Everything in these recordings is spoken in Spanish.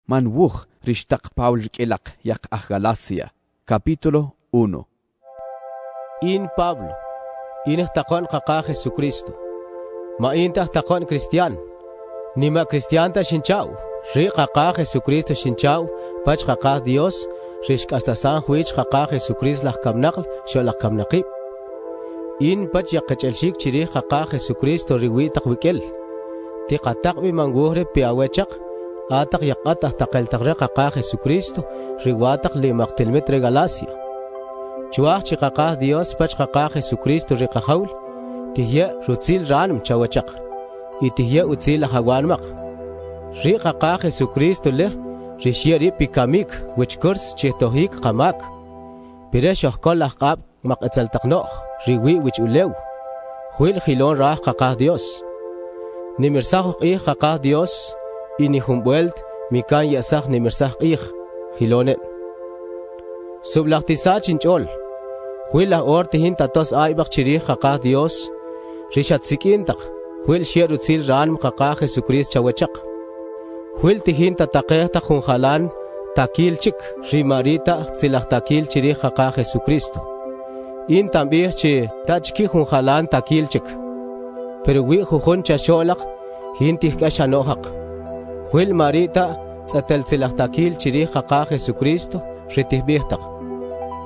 Manwuj rishtaq Paul rik'ilaq yaq aj Galacia. Capítulo 1. In Pablo, in taqon qaqa Jesucristo. Ma in taqon Cristian. Nima Cristian ta shinchau. Ri qaqa Jesucristo shinchau. Pach qaqa Dios. Rish hasta San Juich qaqa Jesucristo laj kamnaql sholaq kamnaqib. In pach yaqchelshik chiri qaqa Jesucristo riwi taqwikel. Ti qataq bi manguhre piawechaq. Ataq yaqataq taqeltaqre qaqa Jesucristo riwataq limaqtilmetre Galacia. Chuaj chi qaqa Dios pach qaqa Jesucristo riqahawl tihya rutzil ranum chawachaq y tihya utzil hawanmaq. Ri qaqa Jesucristo le rishiyari pikamik wichkurs chihtohik qamak. Piresh ohkol laqab maqetzaltaqnoq riwi wich ulew. Huil hilon rah qaqa Dios. Nimirsahuq i qaqa Dios ini humbuelt mikan yasaq nimirsaq ij hilonet. Sublaqtisa chinchol. Huila or tihin tatos aibaq chiri qaqa Dios. Rishat sikintaq. Huil shierutzil ranm qaqa Jesucristo chawachaq. Huil tihin tataqehta junjalan takil chik rimarita tzilaq takil chiri qaqa Jesucristo. In tambih chi tachki junjalan takil chik. Pero wi jujun chasholaq hintih kashanojaq. Huil marita tzatel tzilaq takil chiri qaqa Jesucristo ritihbihtaq.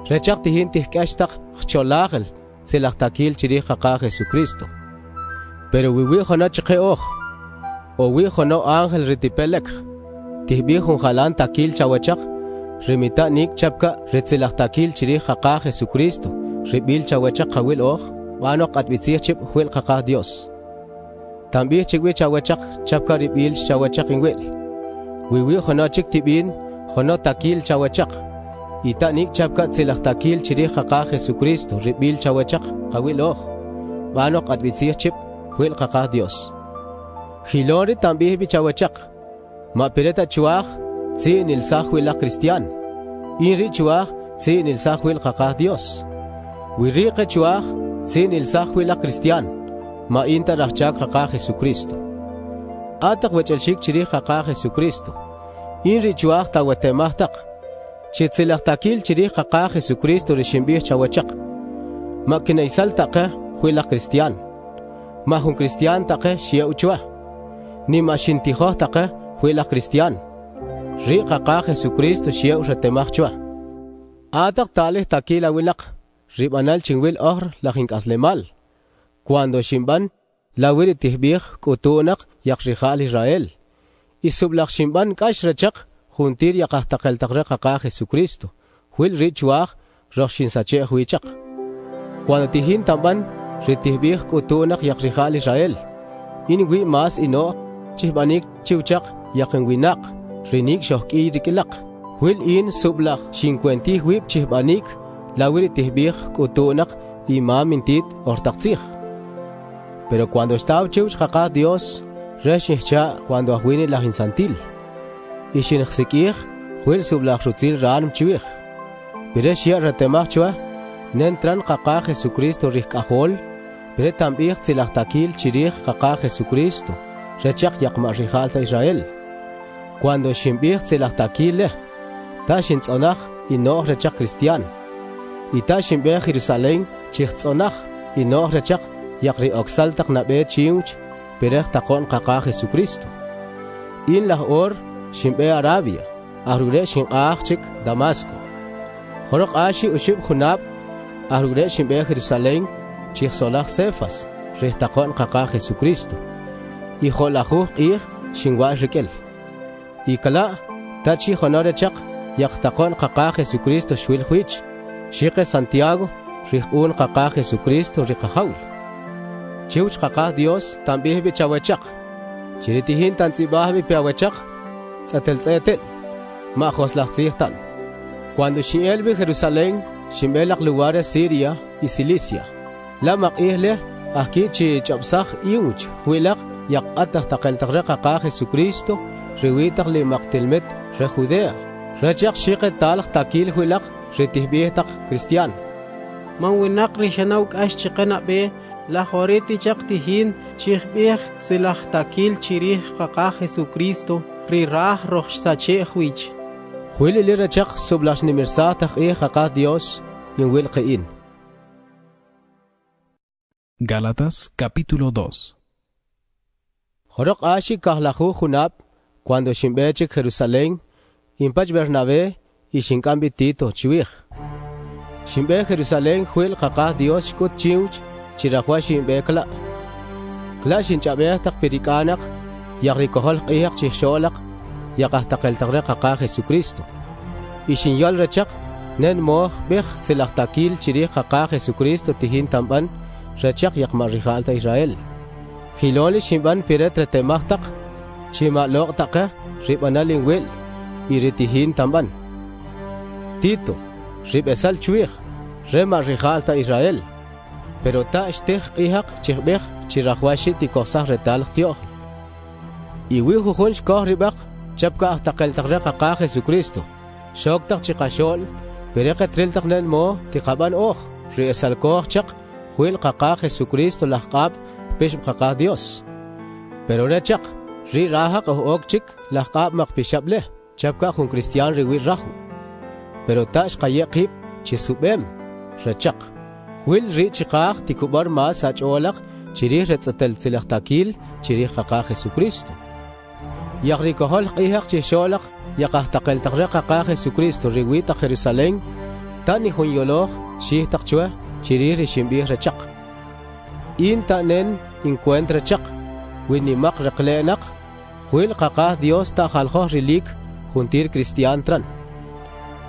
Rechaq tihin tihkashtaq cholagel tzilaq takil chiri qaqa Jesucristo. Pero wiwi jono chqe oj. O wi jono ángel ritipelek. Tihbi junjalan takil chawachaq. Rimita nik chapka ritzilaq takil chiri qaqa Jesucristo. Ribil chawachaq qawil oj. Bano qatbitzih chip huil qaqa Dios. Tambih chikwi chawachaq chapka ribil chawachaq inwil. Wiwi jono chik tibin jono takil chawachaq. Ita nik chapka tzilaq takil chiri qaqa Jesucristo ribil chawachaq qawil oj. Bano qatbitzih chip huil qaqa Dios. Hilori tambih bi chawachaq. Ma pireta chuaj tsi nilsaq huila Cristian. Inri chuaj tsi nilsaq huil qaqa Dios. Wiriqe chuaj tsi nilsaq huila Cristian. Ma inta rachaq qaqa Jesucristo. Ataq wechelshik chiri qaqa Jesucristo. Inri chuaj tawatemahtak. Chitzilaq takil chiri qaqa Jesucristo rishimbih chawachaq. Ma kinaysal taqe huila Cristian. Ma hun Cristian taqe shia uchwa. Ni ma shintijoh taqe huila Cristian. Ri qaqa Jesucristo shia uretemah chwa. Ataq talih takil awilaq. Ribanal chingwil ohr lajink aslemal. Cuando shimban lawir tihbih kutunak yakrijal Israel. Isublaq shimban kash rachaq juntir yaqahtaqel taqre qaqa Jesucristo. Huil richuaj roxin sache huichaq. Cuando tihin tamban ritihbih kutunak yakrijal Israel. Inwi mas ino chihbanik chiwchaq yakinwinak. Rinik shohki rikilaq. Huil in sublaq 50 huib chihbanik lawir tihbih kutunak imamintit ortaqtzih. Pero cuando estaba chiwch qaqa Dios, reshihcha cuando ahuini la insantil. Y shinxikih, huil sublaq rutzil ranm chiwih. Pireshia retemach chwa, nentran qaqa Jesucristo rihkahol, pire tambih tzilaq takil chirih qaqa Jesucristo, rechaq yaqma rijalta Israel. Cuando shimbih tzilaq takil ta shintzonach inoh rechaq Cristian. Y ta shimbih Jerusalén chichtzonach inoh rechaq yakri oxaltak nabe chiwch perech taqon qaqa Jesucristo. In lah or shimbe Arabia, ahrure shin chik Damasco. Horok ashi ushib hunab, ahrure shimbe Jerusalén chich solach Cefas, reh taqon qaqa Jesucristo. Y holajuh ih shinwa rikel. Y kala tachi honore chak yak taqon qaqa Jesucristo shwil huich, shiqe Santiago rih un qaqa Jesucristo riqahawl. Chiwch qaqa Dios tambih bi chawachaq. Chiritihin tantzibah bi piawachaq. Tzatel tzetel. Ma khoslaqtzihtan. Cuando shiel bi Jerusalén, shimelaq lugares Siria y Cilicia. La maqihle aquí chi chabsaq iuch huilaq yaqataq taqeltaqre qaqa Jesucristo riwitaq li maqtilmet re Judea. Rechaq shiqe talaq takil huilaq ritihbihtaq Cristian. Man winak rishanauk ashchiqena be la joreti chaqtihin chiqbih silaq takil chirih qaqa Jesucristo rirah roch sache huich. Huil ili rachak sublash nimirsatach qaqah Dios in wil qe'in. Gálatas capítulo 2. Horok ashi kahlaju junab cuando shimbeche Jerusalén impach Bernabé y shinkambi Tito chiwich. Shimbe Jerusalén huil qaqah Dios shkut chiwch chirahua shimbe kla. Kla shinchabe tak pirikanak yagrikohol qiyaq chihsholaq yaqahtaqeltaqre qaqah Jesucristo. Y shinyol rachak nen moh bech tselaqtakil chirih qaqah Jesucristo tihin tamban rachak yaqmarrijalta Israel. Hiloli shimban piret retemahtak chima loqtaqa ribanalin wil iritihin tamban. Tito ribesal chuich remarrijalta Israel. Pero ta shtih qihaq chihbech chirahwashi tikosah retalq tioh. Iwi jujunch koh ribaq chapka ahtaqeltaqre qaqah Jesucristo. Shoktak chiqashol pereqetriltaq nen mo tiqaban oj riesal koh chaq huil qaqah Jesucristo laqab pishb qaqah Dios. Pero rechaq ri rahaq okchik laqab maqpishableh chapka jun cristian riwi rahu. Pero tash qayeqib chisubem rechaq huil ri chiqaq tikubar mas acholaq chirih retzatel tsilaqtakil chirih qaqah Jesucristo. Yagrikohol qihaq chisholaq yaqahtaqeltaqre qaqah Jesucristo riwita Jerusalén tani jun yoloj shihtaq chwa chirih rishimbih rechaq. Inta nen encuentra chaq winimaq reqle'naq huil qaqah Dios ta jaljoh rilik juntir cristian tran.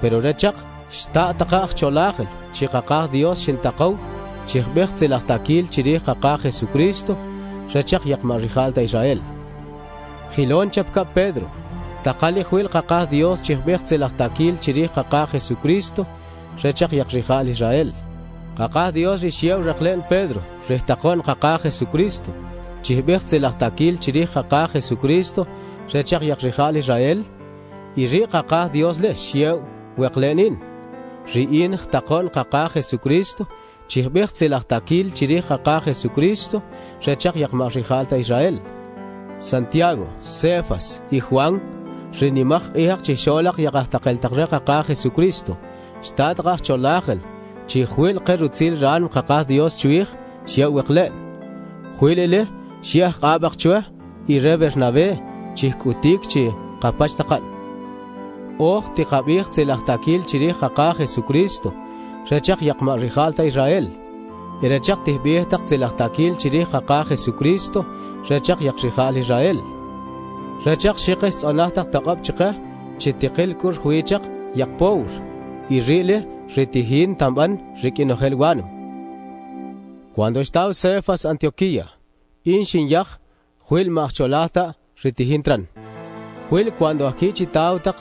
Pero rechaq shta taqaq cholaqel chi qaqah Dios shintaqaw chihbech tsilaqtakil chirih qaqah Jesucristo rechaq yaqmarrijalta Israel. Hilon chapka Pedro taqali huil qaqah Dios chihbech tsilaqtakil chirih qaqah Jesucristo rechaq yaqrijal Israel. Qaqah Dios rishiew reqle'n Pedro rihtaqon qaqah Jesucristo chihbech tsilaqtakil chirih qaqah Jesucristo rechaq yaqrijal Israel. Y ri qaqah Dios le shiew weqle'nin ri'in htaqon qaqah Jesucristo chihbech tsilaqtakil chirih qaqah Jesucristo rechaq yaqmarrijalta Israel. Santiago, Cefas y Juan rinimaj ihaq chisholaq yaqahtaqeltaqre qaqah Jesucristo shtatqaj cholaqel chihuil qerutzil ran qaqah Dios chuich shiew weqle'n. Huil ile shiah qabaq chwa y re Bernabé chihkutik chi qapach taqal. Oj tiqabih tsilaqtakil chirih qaqah Jesucristo rechaq yaqmarrijalta Israel. Rechaq tihbih taq tsilaqtakil chirih qaqah Jesucristo rechaq yaqrijal Israel. Rechaq shiqih tz'onaj taq taqab chiqeh chitiqil kur huichaq yaqpowr y rile ritihin tamban rik'inojel wanum. Cuando estaba Cefas Antioquía in shinyaj huil maqcholata ritihin tran. Huil cuando aquí chitaw taq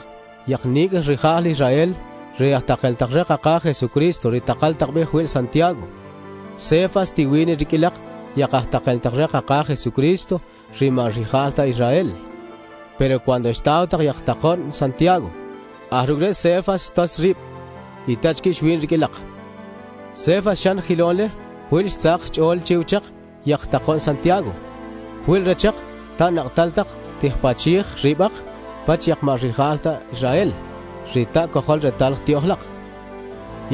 yaqnik rijal Israel riahtaqeltaqre qaqah Jesucristo ritaqal taqbih huil Santiago. Cefas tiwini rik'ilaq yaqahtaqeltaqre qaqah Jesucristo rimarrijalta Israel. Pero cuando estaba taq yaqtaqon Santiago ahrugre Cefas tos rib y tachkish win rik'ilaq. Cefas shan jilonle huil shtzaq ch'ol chiwchaq yaqtaqon Santiago. Huil rechaq ta naqtaltaq tihpachij ribaq pach yaqmarrijalta Israel rita kohol retalq tiohlaq.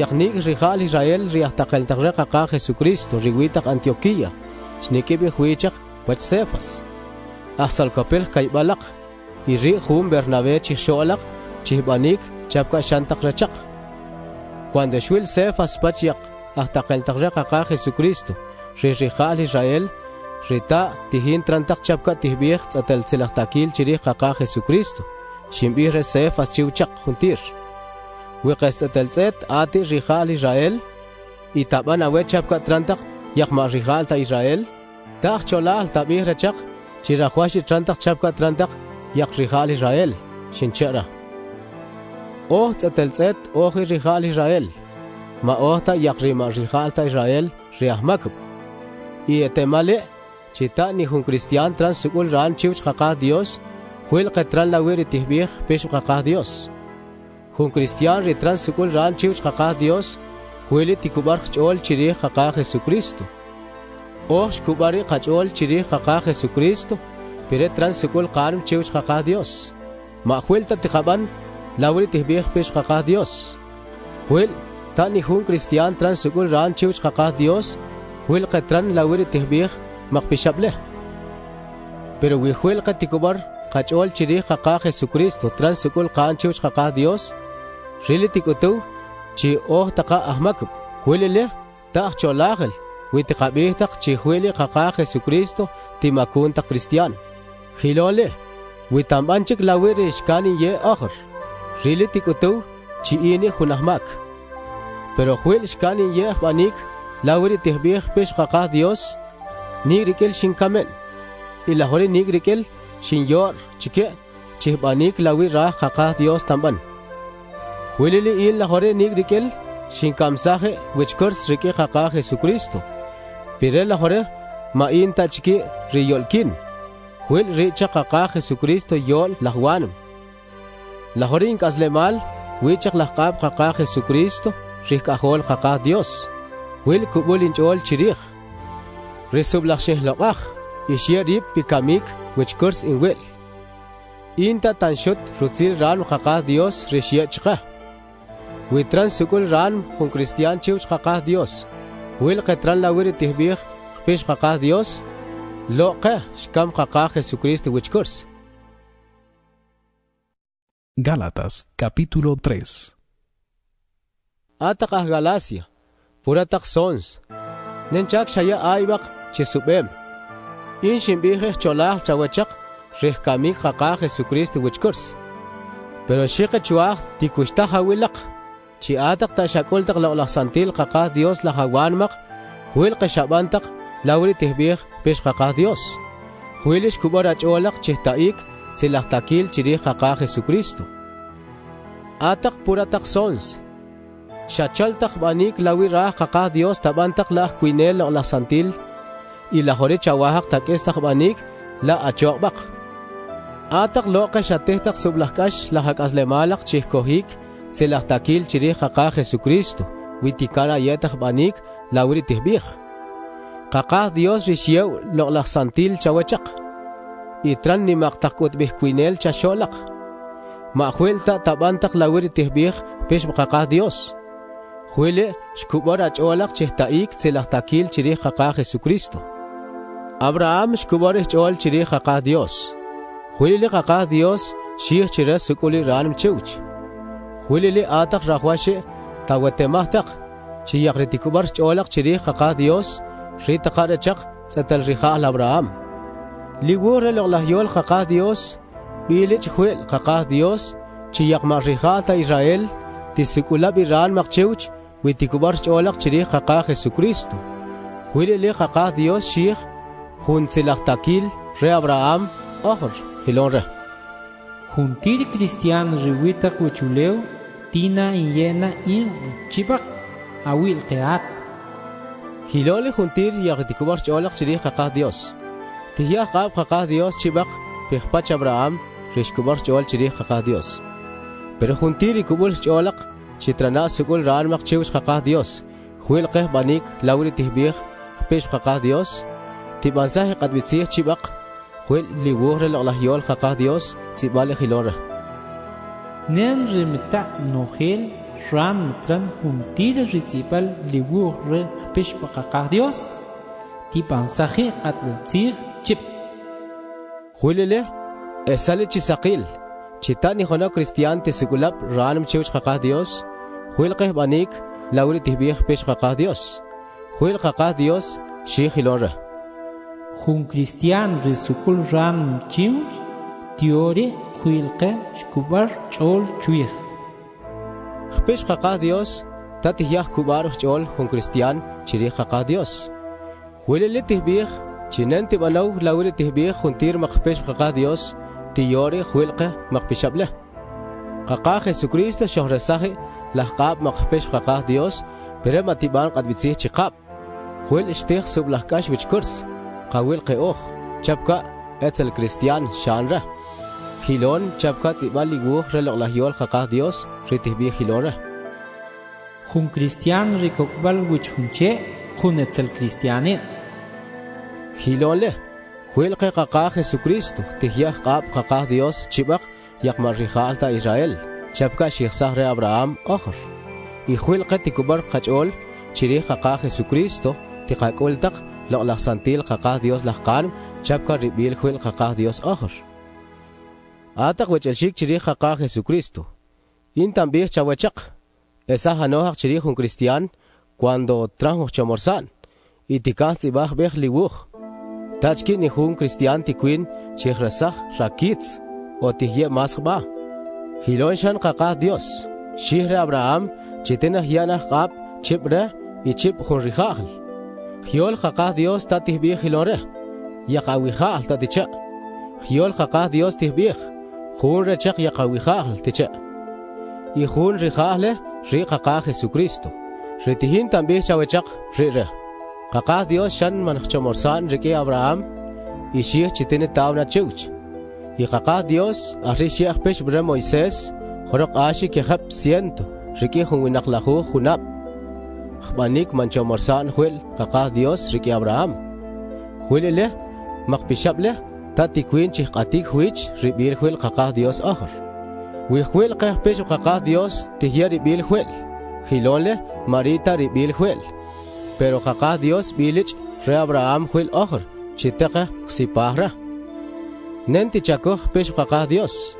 Yaqnik rijal Israel riahtaqeltaqre qaqah Jesucristo riwitaq Antioquía shnikibi huichaq pach Cefas. Ahsalkapil kaybalaq y ri jun Bernabé chihsholaq chihbanik chapka shantaq rechaq. Cuando shwil Cefas pach yaqahtaqeltaqre qaqah Jesucristo rijal Israel rita tihin trantaq chapka tihbih tz'atel tsilaqtakil chirih qaqah Jesucristo shimbih re Cefas chiwchaq juntir. Wiqes tz'eteltz'et ati rijal Israel y taban awe chapka trantaq yaqmarrijalta Israel taq cholal tabih rechaq chirahwashi trantaq chapka trantaq yaqrijal Israel shinchara. Oj tz'eteltz'et oji rijal Israel ma ojta yaqrimarrijalta Israel riahmakub. Y etemale chita ni jun cristian trans sukul ran chiwch qaqah Dios huil qetran lawiri tihbih pishb qaqah Dios. Jun cristian ri trans sukul ran chiwch qaqah Dios huili tikubar ch'ol chirih qaqah Jesucristo. Oj kubari qach'ol chirih qaqah Jesucristo pire trans sukul qarum chiwch qaqah Dios. ma huel ta tikaban lawri tihbih pesh qaqah Dios huel ta ni hun cristian tran sukul ran chiwch qaqah Dios huel qatran lawri tihbih maqpishable pero wi huel qatikubar qachol chiri qaqah Jesucristo tran sukul qan chiwch qaqah Dios rili tikutu chi oh taqa ahmakb huel le ta cholagel wi tiqabih taq chi huel qaqah Jesucristo timakun ta cristian hilole wi tambanchik lawri ishkani ye akhir rili tikutu chi ini hunahmak pero huel ishkani ye banik lawri tihbih pesh qaqah Dios nigrikel shinkamen ila hore nigrikel shinyor chike chihbanik lawi ra qaqah Dios tamban huelili il la hore nigrikel shinkamsaje wichkurs rike qaqah Jesucristo pire la hore ma in ta chiki riyolkin huel richa qaqah Jesucristo yol lahwanum la hore inkaslemal wichak lahqab qaqah Jesucristo rikahol qaqah Dios huel kubul inchol chirikh resub lakhsheh loqah ishyarib pikamik wichkurs inwel inta tanshut rutzil ran qaqah Dios rishyachqa witran sukul ran hun cristian chiwch qaqah Dios huel qatran lawir tihbih pesh qaqah Dios loqa shkam qaqah Jesucristo wichkurs. Gálatas capítulo 3. Ataqah Galacia puratak sons nenchak shaya aibaq chisubem in shimbih cholah chawachaq rihkamik qaqah Jesucristo wichkurs pero shiqa chuaj tikushta hawilaq chi ataq ta shakultaq lawlah santil qaqah Dios la hawanmaq huel qashabantaq lawri tihbih pesh qaqah Dios huelish kubar acholaq chihtaik silah takil chiri qaqah Jesucristo ataq puratak sons shachaltaq banik lawi ra qaqah Dios tabantaq la kuinel la santil ila hore chawahaq takestaq banik la achobaq ataq loqa shatehtaq sublahkash la hakaslemalaq chihkohik silah takil chiri qaqah Jesucristo witikara yetaq banik lawri tihbih qaqah Dios rishieu la santil chawachaq itran ni maqtaq utbih kuinel chasholaq ma huelta tabantaq lawri tihbih pesh qaqah Dios huele shkubar acholaq chihtaik silah takil chiri qaqah Jesucristo Abraham shkubar chol chiri qaqah Dios huele qaqah Dios shih chira sukuli ranm chewch huele ataq rahwashe tawatemahtak chiyaqritikubar cholaq chiri qaqah Dios ritaqarachaq tsatal riha Abraham ligure lahyol qaqah Dios bilich huel qaqah Dios chiyaqma riha ta Israel tisukulab iran maqchewch witikubar cholaq chiri qaqah Jesucristo huele qaqah Dios shih hun silaq takil re Abraham akhir hilonre Juntir cristian riwita kuchuleu tina inyena in chipak awil qeat hilole juntir yaqtikubar cholaq chiri qaqah Dios tiya qab qaqah Dios chibaq pihpach Abraham rishkubar chol chiri qaqah Dios pero juntir ikubul cholaq chitrana sukul ran maqchewch qaqah Dios huel qeh banik lawri tihbih pesh qaqah Dios tibanzah qadbitsih chibaq huel liwure lahyol qaqah Dios tibale hilora nen rimta nohel ram tran juntir ritipal liwure pesh qaqah Dios tibanzah qadbitsih chip huelele esale chisaqil chitani hono cristian tisukulab ranm chewch qaqah Dios huel qeh banik lawri tihbih pesh qaqah Dios huel qaqah Dios shi hilora Jun cristian risukul ran chiwch tiore huilqe shkubar chol chuih pesh qaqah Dios tatiyah kubar chol jun cristian chiri qaqah Dios huelele tihbih chinen tibanaw lawri tihbih juntir maqpesh qaqah Dios tiyore huelqe maqpishable qaqah Jesucristo shohresaje lahqab maqpesh qaqah Dios pero matiban qadbitsih chiqab huel ishtih sublahkash wichkurs qawil qeoh chapka etzel cristian shanra hilon chapka tibal liwuh relohlahyol qaqah Dios ritihbih hilora Jun cristian rikokbal wichunche jun etzel cristianin hilonle huel qaqah Jesucristo tihyah qab qaqah Dios chibaq يقمر رخال تا إسرائيل شبكا شيخ سهر أبراهام آخر يخويل قد تكبر قجول شريخ قاق جيسوكريستو تقاقول تق لأ سنتيل قاق ديوس لحقان شبكا ربيل خويل قاق ديوس آخر آتق وچلشيك شريخ قاق جيسوكريستو إن تنبيه چاوچق esa hanohak chirih un cristian cuando tranjo chamorsan y tikan sibach bech liwuch tachki ni hun cristian tiquin chihrasach rakitz o tihye masba hilon shan qaqa dios shihre abraham chitena hiana qab chibre y chip hun rihal hiol qaqa dios tatihbi hilore yaqawihal taticha hiol qaqa dios tihbi hun rechaq yaqawihal ticha y hun rihale ri qaqa Jesucristo retihin tambih chawechaq ri qaqa Dios shan manchomorsan riki Abraham y shih chitine tawna cheuch y qaqa Dios ahri shih pesh bre Moisés jorok ashi ke khap siento riki hunwinaqlahu hunab khbanik manchomorsan huel qaqa Dios riki Abraham huelele maqpishable tati queen chih qatik huich ribil huel qaqa Dios akhar ويخويل قه بيش قاقا ديوس تهيا ربيل خويل خيلونله ماريتا ربيل خويل pero قاقا ديوس بيلج ري ابراهام خويل اخر چتقه سيپاهره ننتي چاكو بيش قاقا ديوس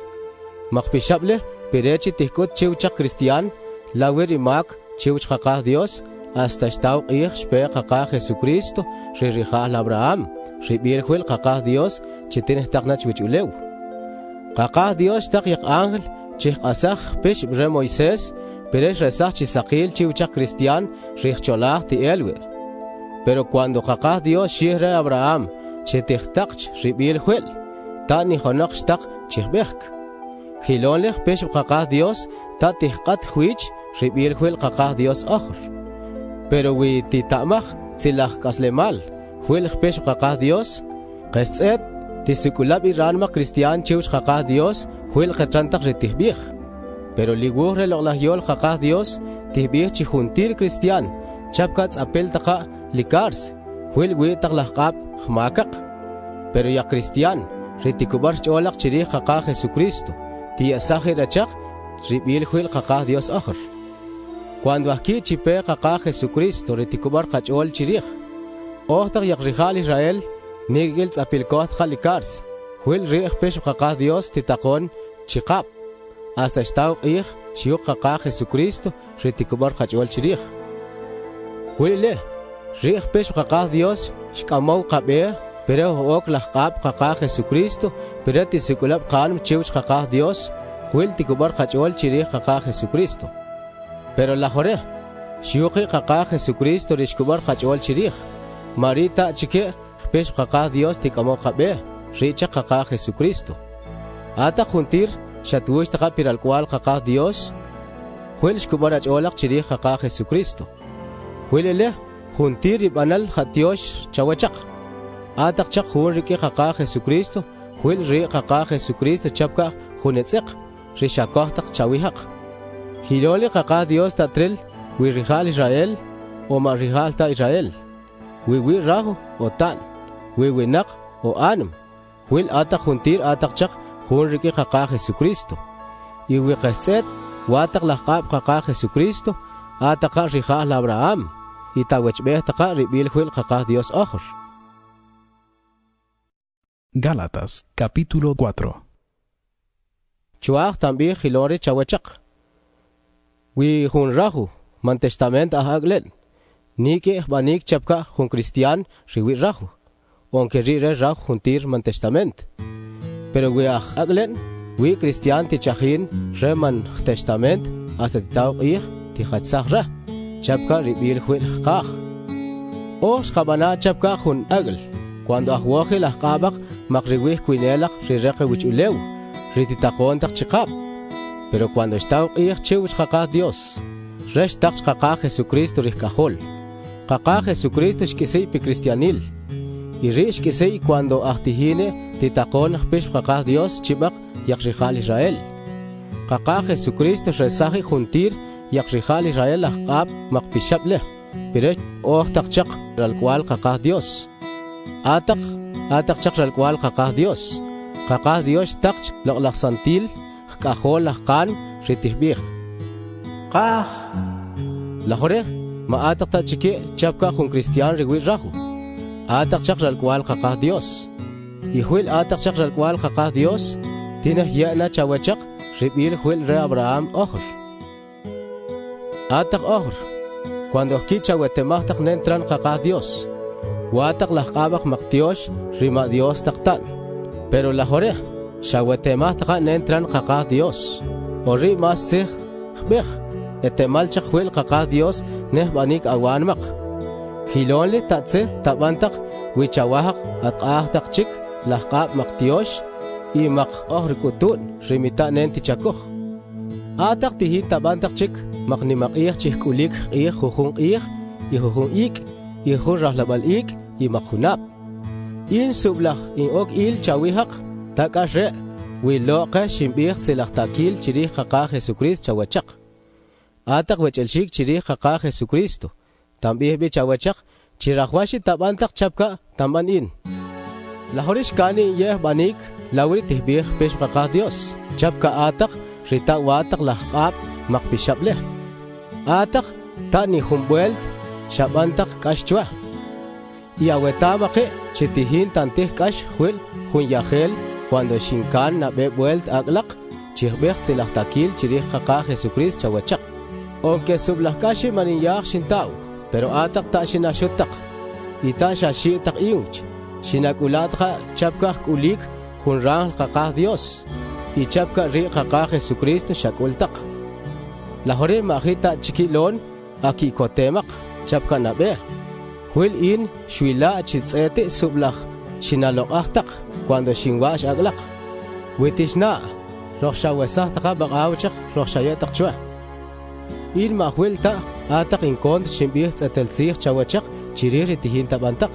مخبيشابله بيرچ تهكوت چوچا كريستيان لاوري ماك چوچ قاقا ديوس استشتاو قيخ شبه قاقا جيسوكريستو ريخال ابراهام ربيل خويل قاقا ديوس چتنه تقناچ وچولو قاقا ديوس تقيق آنجل چيخ أسخ بيش بره مويسيس بريش رسخ چي ساقيل چيوچا كريستيان ريخ چولاخ تي الوه pero cuando قاقا ديوس شيهر أبراهام چي تختقش ربيل خويل تاني خنق شتق چيخ بيخك خيلون لخ بيش قاقا ديوس تا تحقات خويج ربيل خويل قاقا ديوس آخر pero وي تي تامخ تلاخ كاسلمال خويل بيش قاقا ديوس قسط تسيكولاب إيران كريستيان چوش قاقا ديوس خويل قطران تق رتهبيخ pero ليغوه رلغلاهيول قاقا ديوس تهبيخ چي خونتير كريستيان چابكات أبل تقا لكارس خويل وي تقلقاب خماكق pero يا كريستيان رتكبر چولق چري قاقا جيسوكريستو تي أساخي رچق ربيل خويل قاقا ديوس آخر cuando aquí chipe قاقا جيسوكريستو رتكبر قچول چريخ اوه يقرخال إسرائيل نيجل تابيلكوت خاليكارس خويل ريخ بيش قاقا ديوس تتاقون چيقاب استشتاو ايخ شيو قاقا جيسوكريستو رتكبر خجول چريخ خويل له ريخ بيش قاقا ديوس شكامو قابيه pero اوك لحقاب قاقا جيسوكريستو pero تسيكولاب قانم چيوش قاقا ديوس خويل تكبر خجول چريخ قاقا جيسوكريستو pero لاخوره شيوقي قاقا جيسوكريستو ريشكبر خجول چريخ ماريتا چيكي بيش قاقا ديوس تكامو قابيه ريچا قاقا جيسوكريستو آتا خونتير شاتوش تقا بير الكوال قاقا ديوس خويلش كبار اجولق چري قاقا جيسوكريستو خويل له خونتير يبانل خطيوش چاوچق آتا چق خون ريكي قاقا جيسوكريستو خويل ري قاقا جيسوكريستو چبكا خونيصق ريشاكوه تق چاويحق خيلولي قاقا ديوس تاترل ويريخال إسرائيل وما ريخال تا إسرائيل وي راهو وطان وي نق وآنم خويل آتا خونتير آتا چق خون ريكي قاقا جيسوكريستو يوي قسط واتق لقاب قاقا جيسوكريستو آتا قا ريخال أبراهام يتاوچ بيه تقا ربيل خويل قاقا ديوس آخر Gálatas, capítulo 4. چواخ تنبيه خلوري چاوچق وي خون راهو من تستامنت أهاغلن نيكي إخبانيك چبكا خون كريستيان ريوي راهو aunque rire rao juntir man testament pero we aglen we cristian ti chachin reman testament hasta tau ir ti khatsahra chapka ribil khwil khaq os khabana chapka khun agl cuando ahwakhil ahqabaq maqriwi kwinelaq riraqe wichulew rititaqon taq chiqab pero cuando estau ir chiwch khaqa Dios resh taq khaqa Jesucristo rikajol khaqa Jesucristo shkisei pi cristianil y rish kisei cuando ahtihine titaqon pish khaqa Dios chibaq yaqrihal Israel khaqa Jesucristo resahi juntir yaqrihal Israel ahqab maqpishable piresh oh taqchaq al cual khaqa Dios ataq chaq al cual khaqa Dios taqch laqlaq santil kahol lahkan ritihbih. Qah. Lahore, maatak ta chiki chapka jun Cristian riwi rahu. Atak chak ralkwal kakah Dios. Ihuil atak chak ralkwal kakah Dios, tinah yana chawachak ribil huil re Abraham ohr. Atak ohr, cuando ki chawetemahtak nentran kakah Dios. Watak lahkabak maktiosh rima Dios taktan. Pero lahore, chawetemahtak nentran kakah Dios. Ori mas tsih khbeh. Etemal chakhuil kakah Dios neh banik awanmak. Hilonli tatse tabantak wichawahak at ahtak chik lahkab maktiosh imak ohrikutun rimita nenti chakuh. Atak tihi tabantak chik maknimak chik ulik huhung ihuhung ihun rahlabal imakhunap. In sublach in ok il chawihak takasre wiloke shimbih tsilak takil chirih kakah Jesucrist chawachak. Atak wechelshik chirih kakah Jesucristo. Tambih bichawachak chirahwashi tabantak chapka tamban in. Lahorish kani yeh banik lawri tihbih pesh kakah Dios. Chapka atak rita watak lahkab makpishableh. Atak ta ni humbuelt shabantak kashchwa. Iawetama ke chitihin tantih kash huil hun yahel cuando shinkan na bebuelt aglak chihbeh tzilah takil chirih kakah Jesucrist chawachak. Aunque sublahkashi maniyah shintaw, pero atak ta shinashutak, ita shashitak iunch, shinakulatha chapka kulik hunrang kakah Dios, y chapka ri kakah Jesucristo shakultak. Lahore mahita chikilon aki kotemak chapka nabe, huil in shwila chitzete sublah shinalokahtak cuando shinwash aglak, witishna rohshawesahtak bagawchak rohshayetak chwa. Il mahwilta atak inkont shimbih tatelzih chawachak chirir tihin tabantak.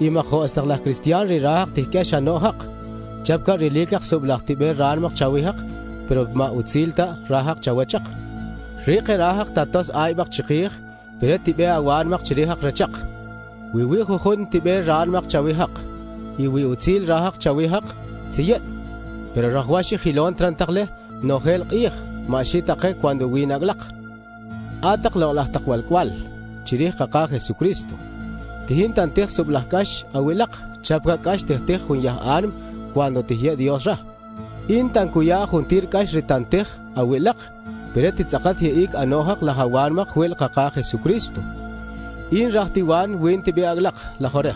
Ima kho astaglah Cristian rirahak tihkesh anohak. Chapka rilikak sublah tiber ranmak chawihak, pero ma utsilta rahak chawachak. Rike rahak tatos aibak chikih, pero tibe awanmak chirihak rachak. Wiwi hukhun tiber ranmak chawihak. Iwi utsil rahak chawihak tiyet. Pero rahwashi hilon trantakle nohel qih. Mashitake cuando winaglak. Atak laulah takwalkwal, chirih kakah Jesucristo. Tihin tanteh sublahkash awilak, chapka kash tehteh hunyah anm cuando tihya Dios ra. In tankuya juntir kash ritanteh awilak, pero titzakat hiik anohak lahawanmak huil kakah Jesucristo. In rahtiwan win tibi aglak lahore.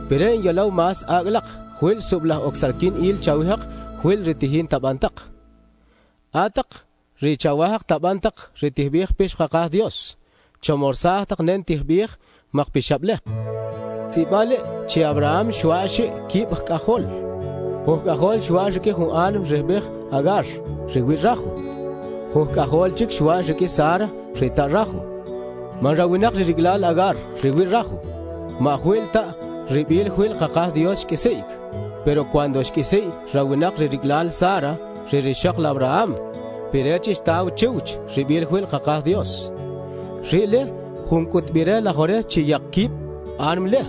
Pero in yalaw mas aglak, huil sublah oksarkin il chawihak, huil ritihin tabantak. Atak richawahak tabantak ritihbih pish kakah Dios. Chomorsahtak nen tihbih makpishableh. Tibale chi Abraham shuashi kip kahol. Kahol shuashi ki hun anm rehbih agar riwi rahu. Kahol chik shuashi ki Sara rita rahu. Manrawinak riglal agar riwi rahu. Mahwilta ribil huil kakah Dios kiseik. Pero cuando shkisei rawinak riglal Sara ririshak la Abraham, pirechis tau chuch, ribil huil kakah Dios. Rile, hunkut bire la hore chi yakip, armle,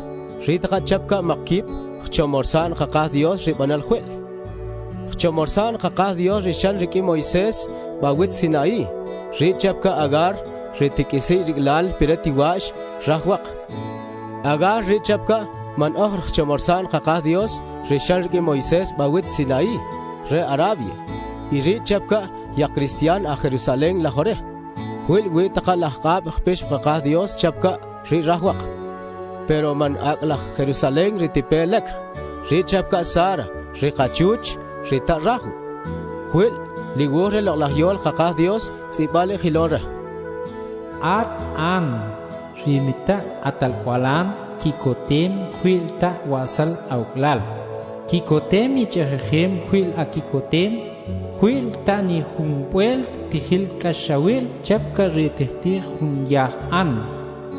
ritaka chapka makip, chomorsan kakah Dios ribanal huil. Chomorsan kakah Dios rishan riki Moises, bawit Sinai, richapka agar, ritikisi riglal piretiwash, rahwak. Agar richapka man chomorsan kakah Dios, rishan riki Moises, bawit Sinai, re Arabia. Iri chapka ya Cristian a Jerusalén la jore. Huil witaka lahkab khpish kakah Dios chapka ri rahwak. Pero man aklah Jerusalén ritipelek. Ri chapka Sara, ri kachuch, ri tarahu. Huil ligure lahyol kakah Dios tsibale hilore. At an rimita atalqualan kikotem huilta wasal auklal. Kikotem ichejem huil a kikotem huil tani humpuel tijil kashawil chapka ritihti hun yah an.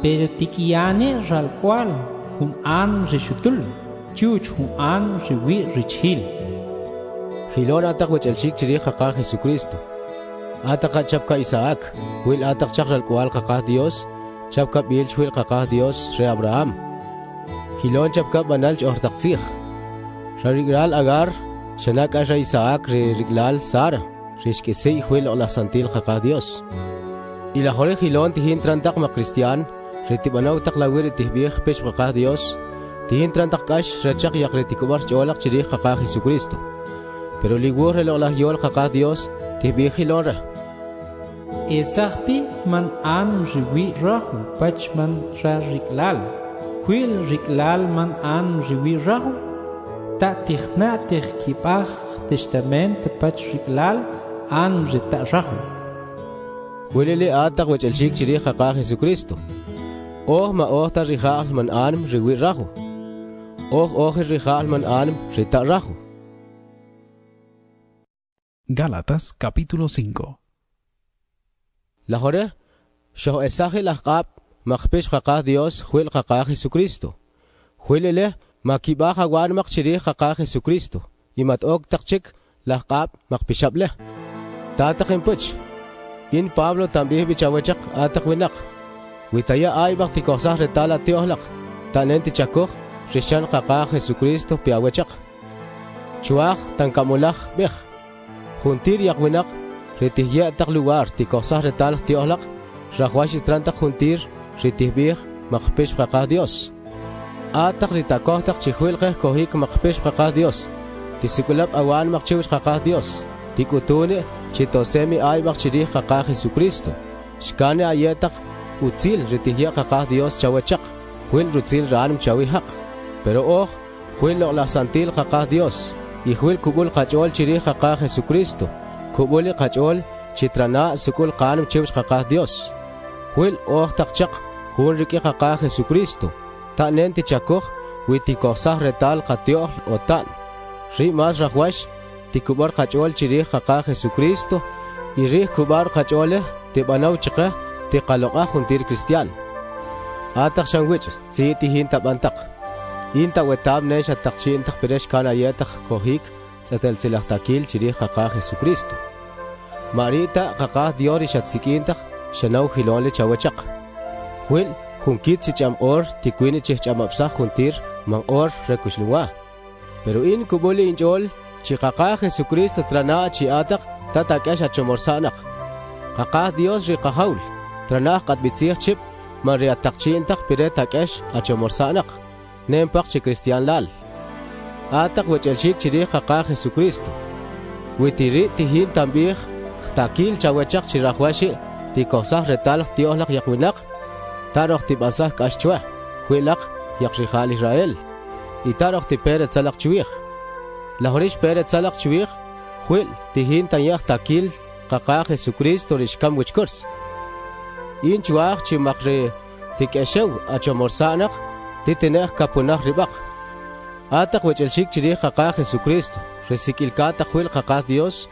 Pero tikiane ralqual hun an rishutul chuch hun an riwi richil. Hilon atak wechelshik chirih kakah Jesucristo. Atak chapka Isaac huil atak chak ralqual kakah Dios chapka bilch huil kakah Dios re Abraham. Hilon chapka banal chortaksih. Rarigral agar Shanak asha Isaac riglal Sara, rishkisei huel ola santil kaka Dios. Y la jore hilon tihin trantak ma Cristian, retibanaw tak lawir tihbih pesh kaka Dios, tihin trantak kash rachak yak retikubar cholak chirih kaka Jesucristo. Pero ligur ola yol kaka Dios, tihbih hilon ra. Esahpi man an riwi rahu pach man ra riklal. Huil riklal man an riwi rahu. Ta tichna tichkipach testament pach riklal an rita rahu. Huilili atak wech el shik chirih kaka Jesucristo. Ma ta rihal man anm riwi rahu. Rihal man anm rita rahu. Gálatas capítulo 5. La jore, shoh esaje la qab, makpesh kaka Dios, huil kaka Jesucristo. Huilele, makibaha wan makchiri kaka Jesucristo. Imat og takchik, la qab, makpishable. Tatakin puch. In Pablo tambih bichawachak atak winak. Witaya ay baktikosah retala tiohlak. Tanenti chakok, rishan kaka Jesucristo piawachak. Chuach tankamulak bih. Juntir yak winak. Retihya tak lugar tikosah retal tiohlak, rahwashi trantak juntir, retihbih makpesh kaka Dios. Atak ritakoh tak chihuilke kohik makpesh kaka Dios. Tisikulap awan makchiwish kaka Dios. Tikutune chitosemi ay makchirih kaka Jesucristo. Shkane ayetak utzil retihya kaka Dios chawachak. Huil rutzil ranm chawihak. Pero huil la santil kaka Dios. Y huil kubul kachol chirih kaka Jesucristo. Kubuli kachol chitrana sukul kanum chiwish kaka Dios. Huil takchak hun riki kaka Jesucristo. Ta nenti chakok witikosah retal katioh otan. Ri mas rahwash tikubar kachol chirih kaka Jesucristo. Irih kubar kachole tibanaw chika tikaloka juntir Cristian. Atak shangwich si tihin tabantak. Inta wetab nesh atakchi intak peresh kana yetak kohik. Satel silah takil chirih kaka Jesucristo. Marita kaka Dios rishatsikintak shanaw hilonle chawachak. Huil hunkit chicham tikwini chicham juntir mang rekushluwa. Pero in kubuli injol chi kaka Jesucristo trana chi atak tatakesh achomorsanak. Kaka Dios rikahaul trana katbitzih chip mariatakchi intak pire takesh achomorsanak. Nempak chi Cristian lal. Atak wechelshik chirih kaka Jesucristo. Witiri tihin tambih takil chawachak chirahwashi tikosah retal tiohlak yakwinak. Tarok tibasah kashchwa huilak yakrihal Israel. Itarok tiperet salak chwih. Lahorish peret salak chwih huil tihin tanyak takil kaka Jesucristo rishkam wichkurs. In chwah chimakre tikeshew achomorsanak titinek kapunah ribak. Atak wechelshik chirih kaka Jesucristo. Resikilkata huil kaka Dios.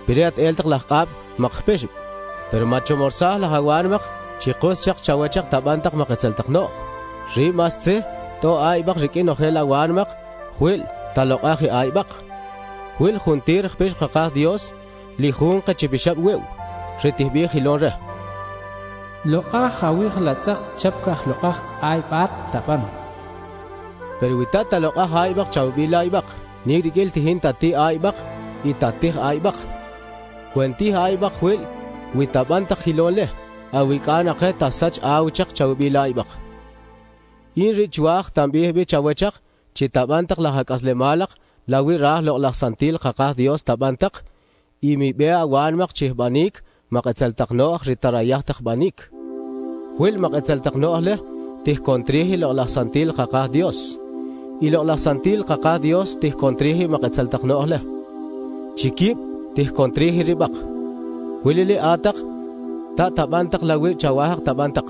Piriat eltak lahqab makpesh. Pero machomorsa lahawanmak chikos chak chawachak tabantak maketseltak no. Ri mastse to aibak rikin ohel awanmak huil talokaki aibak. Huil juntir pesh kaka Dios lihun kachibishab wew. Retihbih hilonre. Loqah hawih latzak chapkah loqah aibat tapan. Pero witat talokah aibak chawbila aibak. Nirigil tihin tati aibak itatih aibak. Kuenti aibak huil witabantak hilole awikana ke tasach awchak chawbila aibak. In richuach tambih bi chawachak chitabantak lahakas lemalak lawi rah lo santil kaka Dios tabantak imi be awanmak chihbanik maketseltak noach ritarayah takbanik. Huil maketseltak noach le tih kontrihi lo santil kaka Dios. Ilo santil kaka Dios tih kontrihi maketseltak noach le. Chikip tih kontrihi ribak. Huilili atak ta tabantak lawi chawahak tabantak.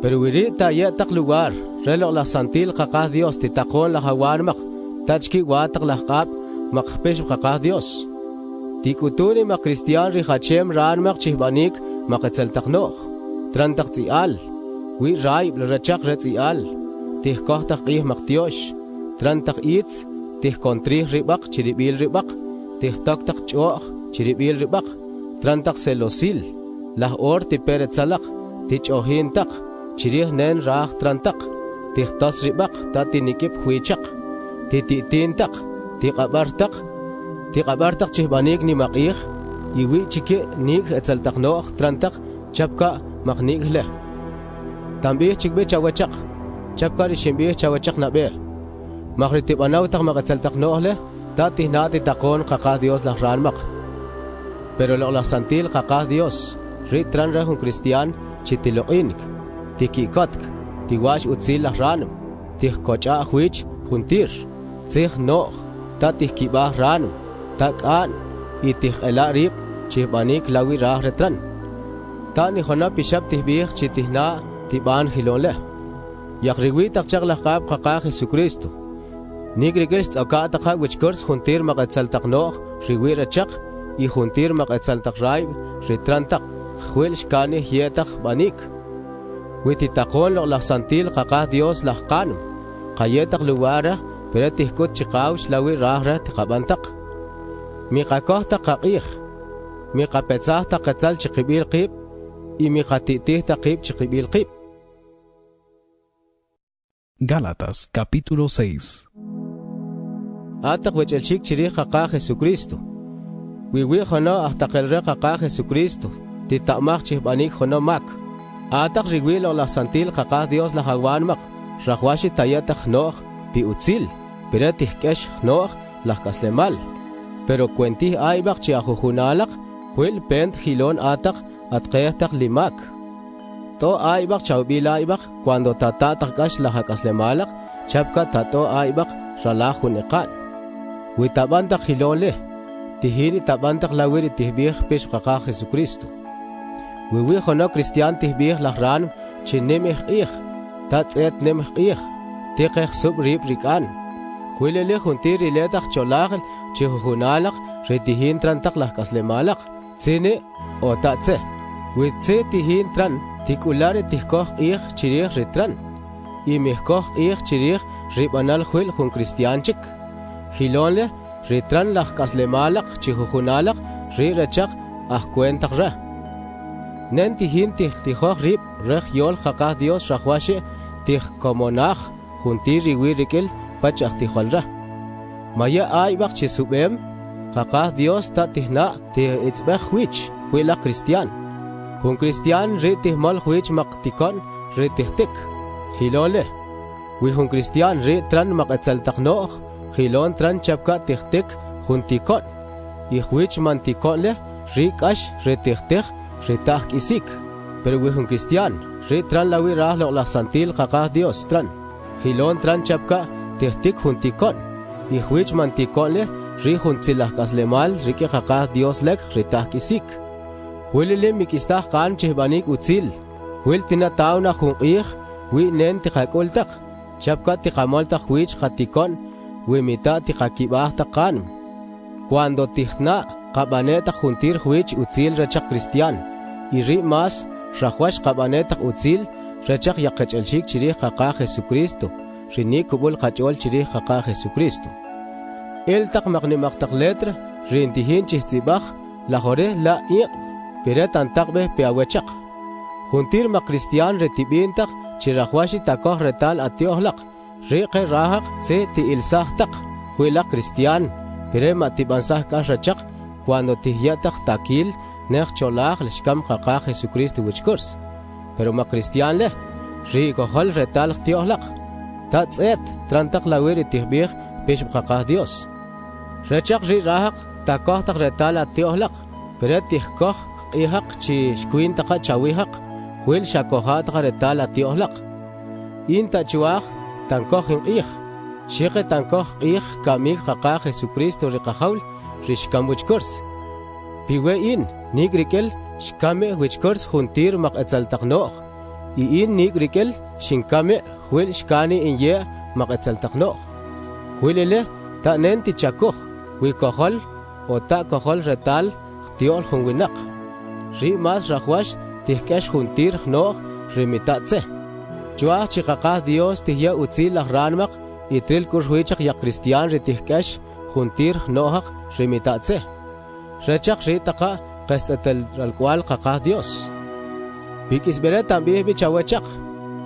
Pero wiri ta yetak lugar relo santil kaka Dios titakon lahawanmak tachki watak lahqab makpesh kaka Dios. Tikutuni mak Cristian rihachem ranmak chihbanik maketseltak noach. Trantak tial wi ray rachak retial tih kohtak ih maktiosh. Trantak itz tih kontrih ribak chiribil ribak tih taktak choach chiribil ribak. Trantak selosil lah ti peret salak tich ohintak chirih nen rah trantak tih tas ribak tati nikip huichak tititintak tikabartak tiqabartaq chihbanik ni maqih, iwi chiki nik etzaltaq no'j trantaq chapka maqnik le. Tambih chikbe chawachaq, chapka rishimbih chawachaq nabe. Maqritibanaw taq maqetzaltaq no'j le, ta tihnati taqon qaqah Dios laj ranmaq. Pero loqlaq santil qaqah Dios, rit tran rehun cristian chitiloqinik, tikikotk, tiwash utzil laj ranum, tihkocha huich juntir, tzih no'j, ta tihkibah ranum, ta k'an, y tihqela rib, chihbanik lawi rah retran. Ta nijona pishab tihbih chitihna tiban hilon le. Yakriwi taqchaq laqab qaqah Jesucristo. Nigrigels tz'oka taqaq wichkurs juntir maqetzaltaq no'j, riwi rechaq, y juntir maqetzaltaq raib, ritrantaq, khwil shkani hietaq banik. Wititaqon loqlaq santil qaqah Dios laj qanum, qayetaq luwara, pero tihkut chiqawsh lawi rahra tiqabantaq. Miqakoh taqaqih, miqapetzah taqetzal chiqibil qib, y miqatitih taqib chiqibil qib. Gálatas capítulo 6. Ataq wechelchik chirih qaqah Jesucristo. Wiwi jono ahtaqelre qaqah Jesucristo, tita'maq chihbanik jono mak. Ataq riwi loqlaq santil qaqah Dios lajagwanmaq, rajwashi tayataq no'j pi utzil, pero tihkesh no'j laj kaslemal. Pero cuentih aybaq chi ajujunalaq, huil pent hilon ataq atqehtaq limak. To aybaq chawbil aybaq, cuando tatataq kash lajakaslemalaq, chapka tato aybaq ralajun iqan. Witabantaq hilon leh, tihini tabantaq lawiri tihbih pish qaqah Jesucristo. Wiwi jono cristian tihbih lajran chinemih qih, tatzet nemih qih, tiqeh sub rib rikan. Huilele juntir iletaq cholaqel chihujunalaq ritihin trantaq lajkaslemalaq, tsine o tatze. Witze tihin tran tikulare tihkoh qih chirih ritran, y mihkoh qih chirih ribanal huil jun cristianchik. Hilonle ritran lajkaslemalaq chihujunalaq rirechaq ajkuentaq ra. Nen tihin tihoh rib rej yol qaqah Dios rajwashi tihkomonaj juntir riwi rikil pachaq tijolra. Maya aybaq chisubem, qaqah Dios ta tihna tihitzbej huich huila cristian. Jun cristian ri tihmol huich maqtikon ri tihtik. Hilole, wi jun cristian ri tran maqetzaltaq no'j, hilon tran chapka tihtik jun tikon. Y huich mantikon le ri kash ri tihtik ri tahk isik. Pero wi jun cristian ri tran lawi rah loqlaq santil qaqah Dios tran. Hilon tran chapka tihtik jun tikon. Y huich mantikon le ri jun tzilah kaslemal riki qaqah Dios lek ri tahk isik. Huilele mikistah qan chihbanik utzil. Huil tinatawna jun qih, wi nen tiqakultaq. Chapka tiqamoltaq huich qatikon, wi mita tiqakibah taqan. Cuando tihna qabanetaq juntir huich utzil rechaq cristian. Y ri mas rajwash qabanetaq utzil rechaq yaqechelchik chirih qaqah Jesucristo. Rini kubul qachol chirih qaqah Jesucristo. El taq maqnimaqtaq letra rintihin chihtzibaj lajore la iq. Peret antaqbeh peawechaq. Juntir ma cristian retibintaq chirajwashi takoh retal atiohlaq. Riqe rahaq tse ti ilsahtaq. Huila cristian. Pere matibansah kashrachaq. Cuando tihyataq takil nek cholaq lishkam qaqah Jesucristo wichkurs. Pero ma cristian leh. Riqohol retal tiohlaq. Tatzet trantaq lawiri tihbih pish qaqah Dios. Rechaq ri rahaq takoh taq retal atiohlaq. Pere tihkoh ihaq chi shkuin taqa chawihaq, huil shakohat retal atiohlaq. Inta chuaj tankoh ih, shiqe tankoh ih kamik qaqah Jesucristo riqahawl rishkam wichkurs. Piwe in nigrikel shkame wichkurs juntir maqetzaltaq no'j, y in nigrikel shinkame huil shkani inye maqetzaltaq no'j. Huilele ta nen tichakuj, wikohol o ta kohol retal tiol junwinaq. Ri mas rajwash tihkesh juntir no'j rimitatze. Chuaj chiqaqah Dios tihya utzil laj ranmaq y tril kurhuichaq ya cristian ri tihkesh juntir no'jaq rimitatze. Rechaq ri taqa qestetel alcual qaqah Dios. Bikisbere tambih bichawechaq.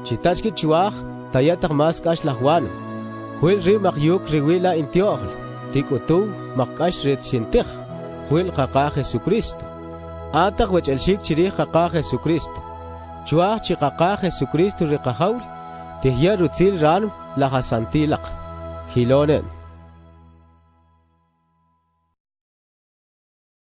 Chitachki chuaj tayataq mas kash lajwan. Huil ri maqyuk riwila intioql. Tikutu makash ret sintih. Huil kaka Jesucristo. Atak wech el shik chiri kaka Jesucristo. Chua chi kaka Jesucristo rikahaul. Tihya rutzil ran la hasantilak. Hilonen.